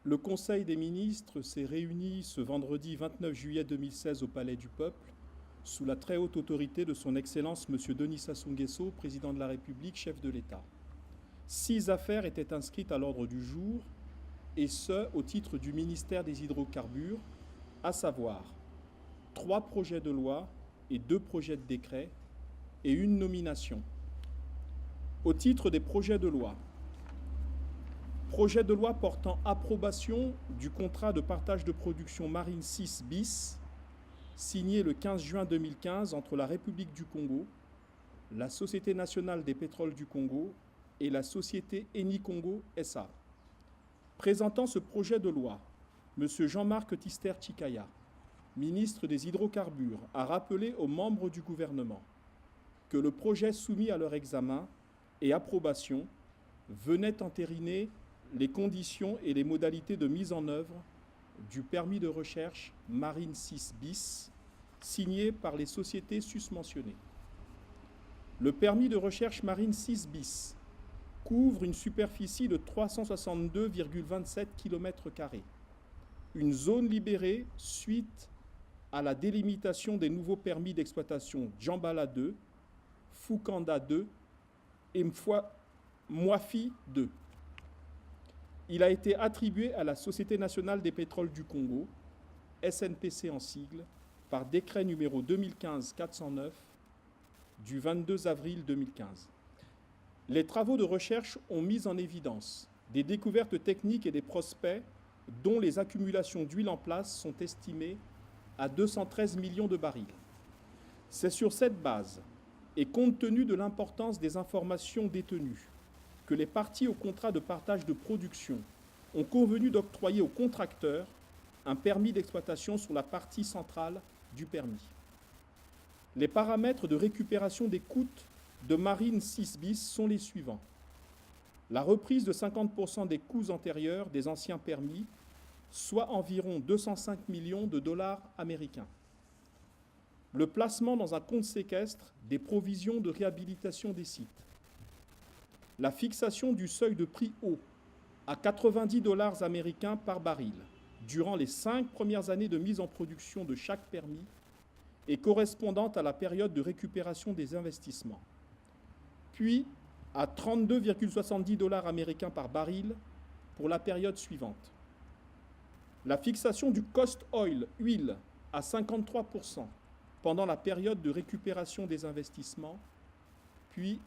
Le Conseil des ministres s'est réuni ce vendredi 29 juillet 2016 au Palais du Peuple, sous la très haute autorité de son Excellence M. Denis Sassou Nguesso, président de la République, chef de l'État. 6 affaires étaient inscrites à l'ordre du jour, et ce, au titre du ministère des Hydrocarbures, à savoir 3 projets de loi et 2 projets de décret, et une nomination. Au titre des projets de loi, projet de loi portant approbation du contrat de partage de production marine 6 bis, signé le 15 juin 2015 entre la République du Congo, la Société nationale des pétroles du Congo et la société Eni Congo SA. Présentant ce projet de loi, M. Jean-Marc Tister-Tchikaya, ministre des Hydrocarbures, a rappelé aux membres du gouvernement que le projet soumis à leur examen et approbation venait entériner les conditions et les modalités de mise en œuvre du permis de recherche Marine 6 bis, signé par les sociétés susmentionnées. Le permis de recherche Marine 6 bis couvre une superficie de 362,27 km², une zone libérée suite à la délimitation des nouveaux permis d'exploitation Djambala 2, Fukanda 2 et Mwafi 2. Il a été attribué à la Société nationale des pétroles du Congo, SNPC en sigle, par décret numéro 2015-409 du 22 avril 2015. Les travaux de recherche ont mis en évidence des découvertes techniques et des prospects dont les accumulations d'huile en place sont estimées à 213 millions de barils. C'est sur cette base, et compte tenu de l'importance des informations détenues, que les parties au contrat de partage de production ont convenu d'octroyer au contracteur un permis d'exploitation sur la partie centrale du permis. Les paramètres de récupération des coûts de Marine 6 bis sont les suivants. La reprise de 50% des coûts antérieurs des anciens permis, soit environ 205 millions de dollars américains. Le placement dans un compte séquestre des provisions de réhabilitation des sites. La fixation du seuil de prix haut à 90 dollars américains par baril durant les 5 premières années de mise en production de chaque permis et correspondant à la période de récupération des investissements. Puis à 32,70 dollars américains par baril pour la période suivante. La fixation du cost oil, huile, à 53% pendant la période de récupération des investissements, puis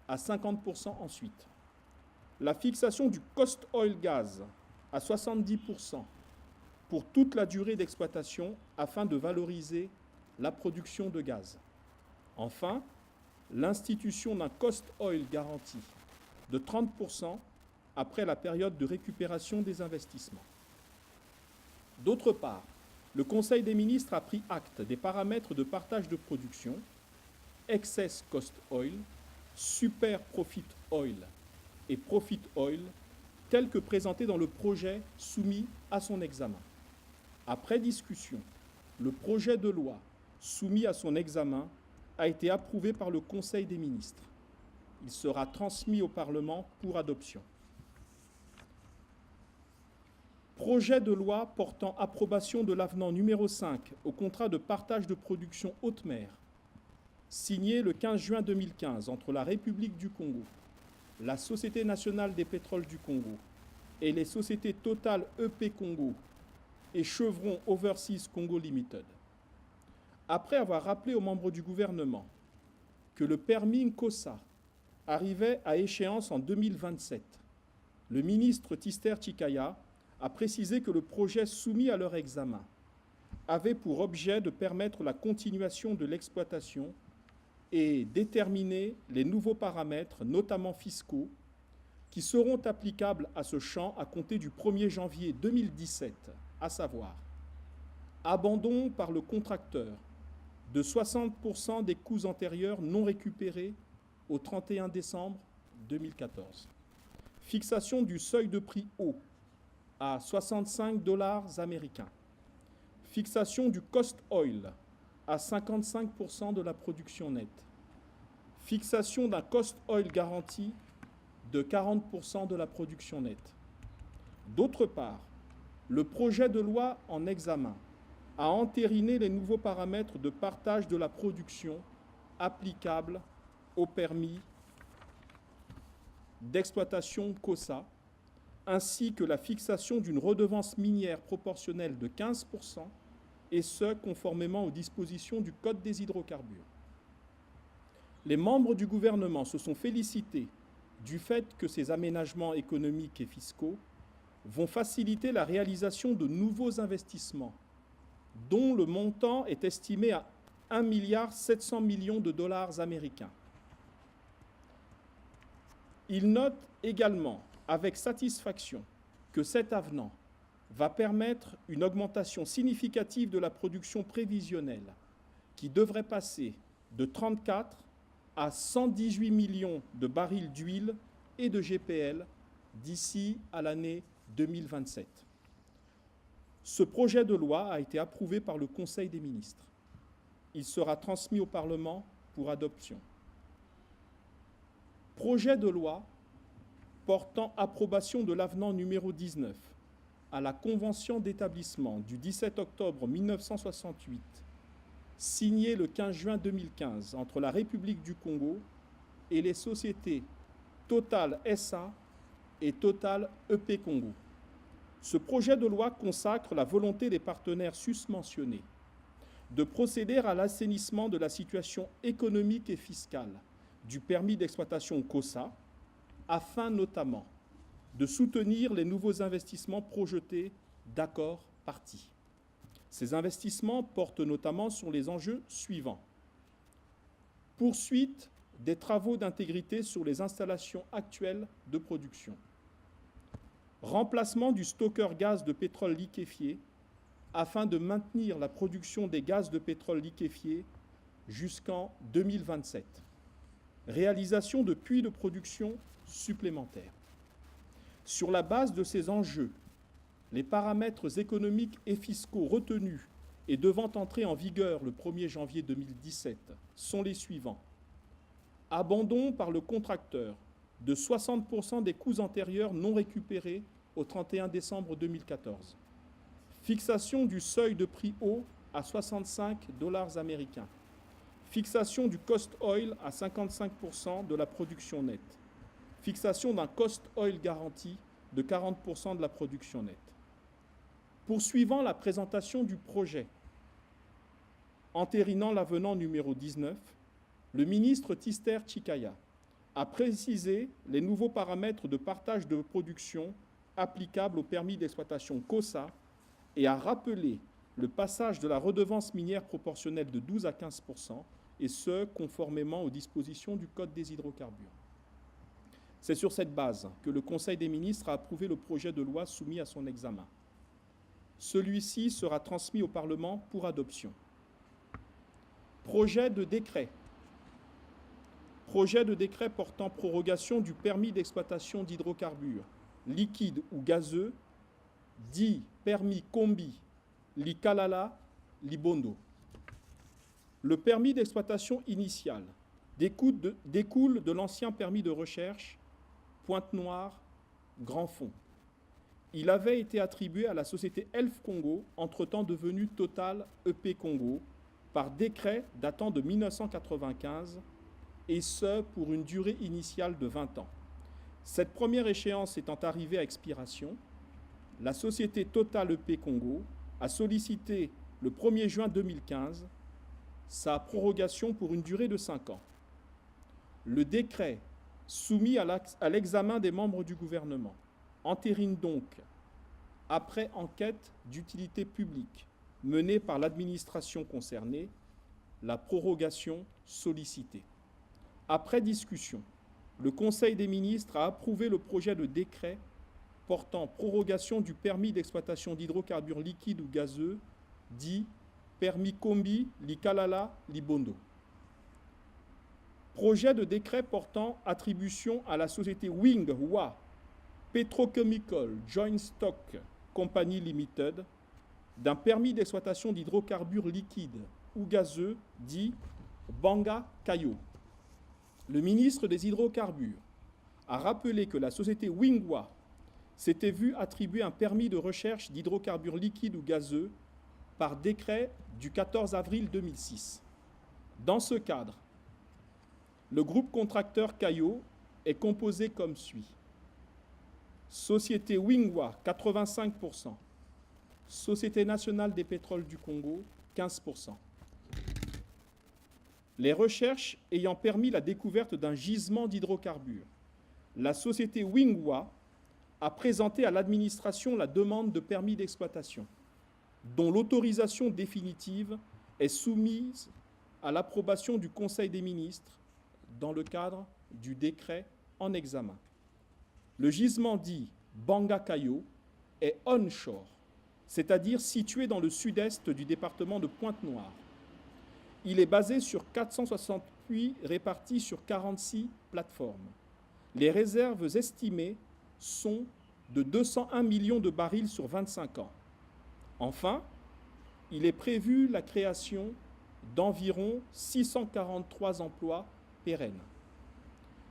à 50% ensuite. La fixation du cost oil gaz à 70% pour toute la durée d'exploitation afin de valoriser la production de gaz. Enfin, l'institution d'un cost oil garanti de 30% après la période de récupération des investissements. D'autre part, le Conseil des ministres a pris acte des paramètres de partage de production, excess cost oil, super profit oil et profit oil, tels que présentés dans le projet soumis à son examen. Après discussion, le projet de loi soumis à son examen a été approuvé par le Conseil des ministres. Il sera transmis au Parlement pour adoption. Projet de loi portant approbation de l'avenant numéro 5 au contrat de partage de production haute mer, signé le 15 juin 2015 entre la République du Congo, la Société nationale des pétroles du Congo et les sociétés Total EP Congo et Chevron Overseas Congo Limited. Après avoir rappelé aux membres du gouvernement que le permis Nkosa arrivait à échéance en 2027, le ministre Tister-Tchikaya a précisé que le projet soumis à leur examen avait pour objet de permettre la continuation de l'exploitation et déterminer les nouveaux paramètres, notamment fiscaux, qui seront applicables à ce champ à compter du 1er janvier 2017, à savoir abandon par le contracteur de 60% des coûts antérieurs non récupérés au 31 décembre 2014, fixation du seuil de prix haut à 65 dollars américains, fixation du cost oil à 55% de la production nette, fixation d'un cost oil garanti de 40% de la production nette. D'autre part, le projet de loi en examen a entériné les nouveaux paramètres de partage de la production applicables au permis d'exploitation COSA, ainsi que la fixation d'une redevance minière proportionnelle de 15%, et ce, conformément aux dispositions du Code des hydrocarbures. Les membres du gouvernement se sont félicités du fait que ces aménagements économiques et fiscaux vont faciliter la réalisation de nouveaux investissements, dont le montant est estimé à 1,7 milliard de dollars américains. Ils notent également avec satisfaction que cet avenant va permettre une augmentation significative de la production prévisionnelle qui devrait passer de 34 à 118 millions de barils d'huile et de GPL d'ici à l'année 2027. Ce projet de loi a été approuvé par le Conseil des ministres. Il sera transmis au Parlement pour adoption. Projet de loi portant approbation de l'avenant numéro 19 à la Convention d'établissement du 17 octobre 1968, signé le 15 juin 2015 entre la République du Congo et les sociétés Total SA et Total EP Congo. Ce projet de loi consacre la volonté des partenaires susmentionnés de procéder à l'assainissement de la situation économique et fiscale du permis d'exploitation COSA, afin notamment de soutenir les nouveaux investissements projetés d'accords partis. Ces investissements portent notamment sur les enjeux suivants. Poursuite des travaux d'intégrité sur les installations actuelles de production. Remplacement du stockeur gaz de pétrole liquéfié afin de maintenir la production des gaz de pétrole liquéfié jusqu'en 2027. Réalisation de puits de production supplémentaires. Sur la base de ces enjeux, les paramètres économiques et fiscaux retenus et devant entrer en vigueur le 1er janvier 2017 sont les suivants. Abandon par le contracteur de 60% des coûts antérieurs non récupérés au 31 décembre 2014. Fixation du seuil de prix haut à 65 $ américains. Fixation du cost oil à 55% de la production nette. Fixation d'un cost oil garanti de 40% de la production nette. Poursuivant la présentation du projet, entérinant l'avenant numéro 19, le ministre Tister Chikaya a précisé les nouveaux paramètres de partage de production applicables au permis d'exploitation COSA et a rappelé le passage de la redevance minière proportionnelle de 12 à 15%, et ce, conformément aux dispositions du Code des hydrocarbures. C'est sur cette base que le Conseil des ministres a approuvé le projet de loi soumis à son examen. Celui-ci sera transmis au Parlement pour adoption. Projet de décret. Projet de décret portant prorogation du permis d'exploitation d'hydrocarbures, liquides ou gazeux, dit permis Kombi, Likalala, Libondo. Le permis d'exploitation initial découle de l'ancien permis de recherche Pointe-Noire, Grand Fond. Il avait été attribué à la société Elf Congo, entre-temps devenue Total EP Congo, par décret datant de 1995, et ce pour une durée initiale de 20 ans. Cette première échéance étant arrivée à expiration, la société Total EP Congo a sollicité le 1er juin 2015 sa prorogation pour une durée de 5 ans. Le décret soumis à l'examen des membres du gouvernement entérine donc, après enquête d'utilité publique menée par l'administration concernée, la prorogation sollicitée. Après discussion, le Conseil des ministres a approuvé le projet de décret portant prorogation du permis d'exploitation d'hydrocarbures liquides ou gazeux, dit permis Kombi, Likalala, Libondo. Projet de décret portant attribution à la société Wing-Hua Petrochemical Joint Stock Company Limited d'un permis d'exploitation d'hydrocarbures liquides ou gazeux, dit Banga Kayo. Le ministre des Hydrocarbures a rappelé que la société Wing-Hua s'était vu attribuer un permis de recherche d'hydrocarbures liquides ou gazeux par décret du 14 avril 2006. Dans ce cadre, le groupe contracteur Caillot est composé comme suit. Société Wingwa, 85%. Société nationale des pétroles du Congo, 15%. Les recherches ayant permis la découverte d'un gisement d'hydrocarbures, la société Wingwa a présenté à l'administration la demande de permis d'exploitation, dont l'autorisation définitive est soumise à l'approbation du Conseil des ministres dans le cadre du décret en examen. Le gisement dit Banga-Caillot est onshore, c'est-à-dire situé dans le sud-est du département de Pointe-Noire. Il est basé sur 460 puits répartis sur 46 plateformes. Les réserves estimées sont de 201 millions de barils sur 25 ans. Enfin, il est prévu la création d'environ 643 emplois pérennes.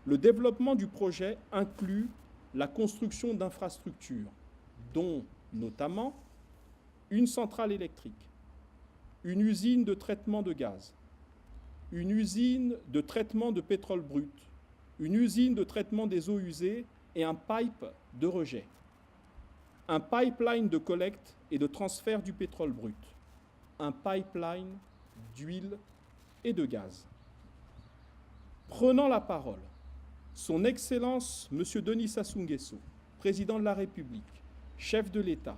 Le développement du projet inclut la construction d'infrastructures, dont notamment une centrale électrique, une usine de traitement de gaz, une usine de traitement de pétrole brut, une usine de traitement des eaux usées et un pipe de rejet, un pipeline de collecte et de transfert du pétrole brut, un pipeline d'huile et de gaz. Prenant la parole, Son Excellence M. Denis Sassou Nguesso, président de la République, chef de l'État,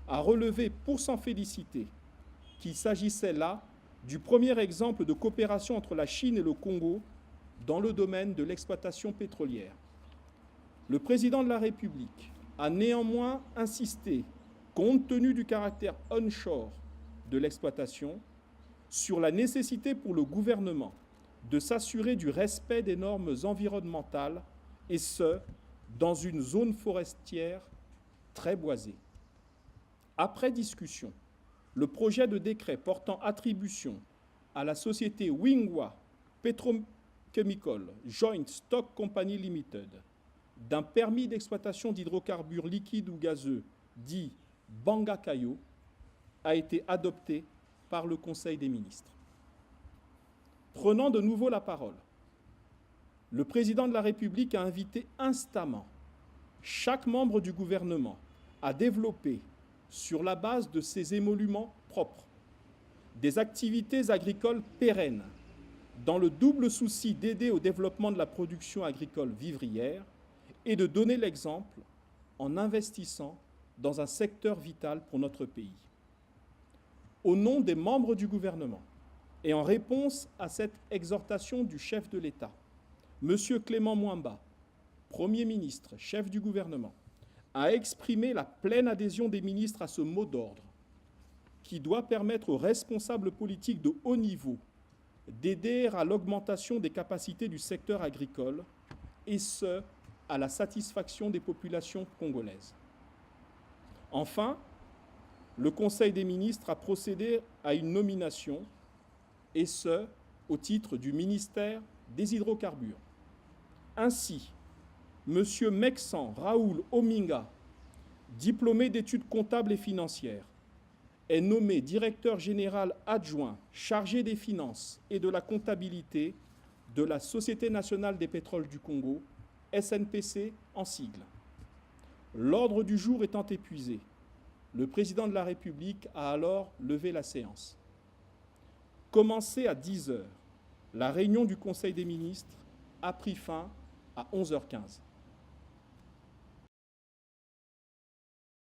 a relevé pour s'en féliciter qu'il s'agissait là du premier exemple de coopération entre la Chine et le Congo dans le domaine de l'exploitation pétrolière. Le président de la République a néanmoins insisté, compte tenu du caractère onshore de l'exploitation, sur la nécessité pour le gouvernement de s'assurer du respect des normes environnementales, et ce, dans une zone forestière très boisée. Après discussion, le projet de décret portant attribution à la société Wingwa Petrochemical Joint Stock Company Limited d'un permis d'exploitation d'hydrocarbures liquides ou gazeux dit Banga-Caillot a été adopté par le Conseil des ministres. Prenant de nouveau la parole, le président de la République a invité instamment chaque membre du gouvernement à développer, sur la base de ses émoluments propres, des activités agricoles pérennes, dans le double souci d'aider au développement de la production agricole vivrière et de donner l'exemple en investissant dans un secteur vital pour notre pays. Au nom des membres du gouvernement et en réponse à cette exhortation du chef de l'État, M. Clément Mwamba, Premier ministre, chef du gouvernement, a exprimé la pleine adhésion des ministres à ce mot d'ordre qui doit permettre aux responsables politiques de haut niveau d'aider à l'augmentation des capacités du secteur agricole, et ce, à la satisfaction des populations congolaises. Enfin, le Conseil des ministres a procédé à une nomination, et ce, au titre du ministère des hydrocarbures. Ainsi, M. Meksan Raoul Ominga, diplômé d'études comptables et financières, est nommé directeur général adjoint chargé des finances et de la comptabilité de la Société nationale des pétroles du Congo, SNPC en sigle. L'ordre du jour étant épuisé, le président de la République a alors levé la séance. Commencée à 10 h, la réunion du Conseil des ministres a pris fin à 11 h 15.